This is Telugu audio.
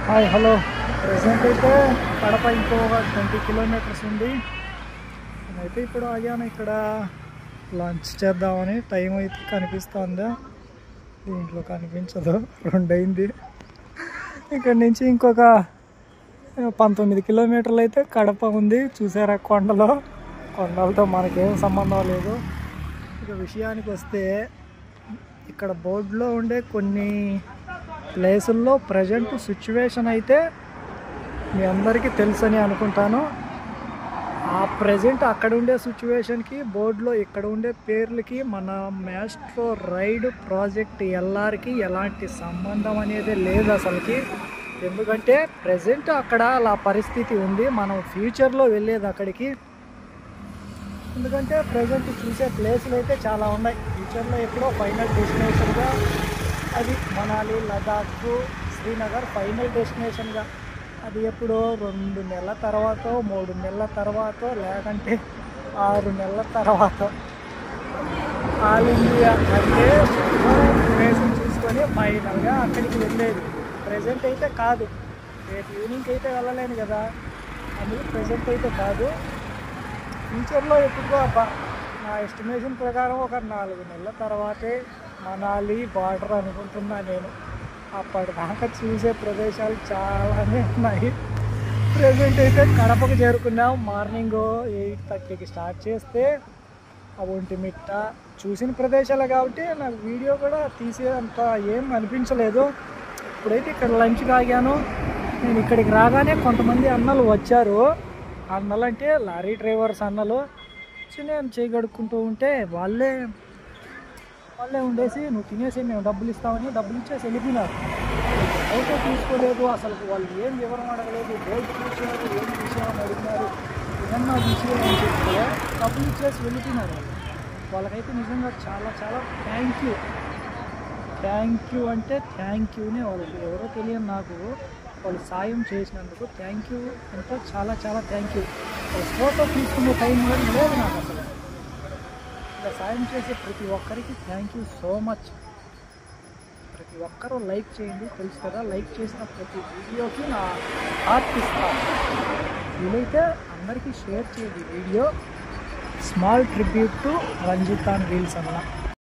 హాయ్ హలో ప్రెసెంట్ అయితే కడప ఇంకో 20 కిలోమీటర్స్ ఉంది. నేనైతే ఇప్పుడు ఆగాను ఇక్కడ లంచ్ చేద్దామని. టైం అయితే కనిపిస్తుందా? దీంట్లో కనిపించదు, 2 అయింది. ఇక్కడ నుంచి ఇంకొక 19 కిలోమీటర్లు అయితే కడప ఉంది. చూసారా కొండలతో మనకేం సంబంధం లేదు. ఇక విషయానికి వస్తే ఇక్కడ బోర్డులో ఉండే కొన్ని ప్లేసుల్లో ప్రజెంట్ సిచ్యువేషన్ అయితే మీ అందరికీ తెలుసని అనుకుంటాను. ఆ ప్రజెంట్ అక్కడ ఉండే సిచ్యువేషన్కి బోర్డులో ఇక్కడ ఉండే పేర్లకి మన మ్యాస్ట్రో రైడ్ ప్రాజెక్ట్ ఎల్ఆర్కి ఎలాంటి సంబంధం అనేది లేదు అసలుకి. ఎందుకంటే ప్రజెంట్ అక్కడ అలా పరిస్థితి ఉంది. మనం ఫ్యూచర్లో వెళ్ళేది అక్కడికి. ఎందుకంటే ప్రజెంట్ చూసే ప్లేసులు అయితే చాలా ఉన్నాయి. ఫ్యూచర్లో ఎప్పుడో ఫైనల్ డెస్టినేషన్గా అది మనాలి, లదాఖ్, శ్రీనగర్ ఫైనల్ డెస్టినేషన్గా అది ఎప్పుడో 2 నెలల తర్వాత, 3 నెలల తర్వాత, లేకంటే 6 నెలల తర్వాత ఆల్ ఇండియా అంటే ప్లేసులు చూసుకొని ఫైనల్గా అక్కడికి వెళ్ళేది. ప్రజెంట్ అయితే కాదు, రేపు ఈవినింగ్కి అయితే వెళ్ళలేను కదా, అందుకు ప్రజెంట్ అయితే కాదు. ఫ్యూచర్లో ఎప్పుడుకో నా ఎస్టిమేషన్ ప్రకారం ఒక 4 నెలల తర్వాతే మనాలి బార్డర్ అనుకుంటున్నా నేను. అప్పటిదాకా చూసే ప్రదేశాలు చాలానే ఉన్నాయి. ప్రజెంట్ అయితే కడపకు చేరుకున్నాం. మార్నింగ్ 8:30కి స్టార్ట్ చేస్తే ఆ ఒంటిమిట్ట చూసిన ప్రదేశాలే కాబట్టి నాకు వీడియో కూడా తీసేంత ఏం అనిపించలేదు. ఇప్పుడైతే ఇక్కడ లంచ్ ఆగాను. నేను ఇక్కడికి రాగానే కొంతమంది అన్నలు వచ్చారు. అన్నలు అంటే లారీ డ్రైవర్స్ అన్నలు. నేను చేయగడుక్కుంటూ ఉంటే వాళ్ళే ఉండేసి నువ్వు తినేసి మేము డబ్బులు ఇస్తామని డబ్బులు ఇచ్చేసి వెళ్ళిపోయినారు. అయితే తీసుకోలేదు, అసలు వాళ్ళు ఏం వివరం అడగలేదు. బోర్డు చూసారు, ఏం విషయం అడిగినారు, ఏమన్నా విషయం అని చెప్తే డబ్బులు ఇచ్చేసి వెళ్ళిపోయినారు. వాళ్ళకైతే నిజంగా చాలా చాలా థ్యాంక్ యూ అంటే థ్యాంక్ యూనే. వాళ్ళకి ఎవరో తెలియని నాకు వాళ్ళు సాయం చేసినందుకు థ్యాంక్ యూ అంటే చాలా చాలా థ్యాంక్ యూ. వాళ్ళు ఫోటో తీసుకునే టైం కూడా లేదు నాకు అసలు. ఇలా సాయం చేసే ప్రతి ఒక్కరికి థ్యాంక్ యూ సో మచ్. ప్రతి ఒక్కరూ లైక్ చేయండి, తెలుసు కదా. లైక్ చేసిన ప్రతి వీడియోకి నా హార్ట్ ఇస్తాను. వీలైతే అందరికీ షేర్ చేయండి video. Small tribute to Ranjith on wheels అన్న.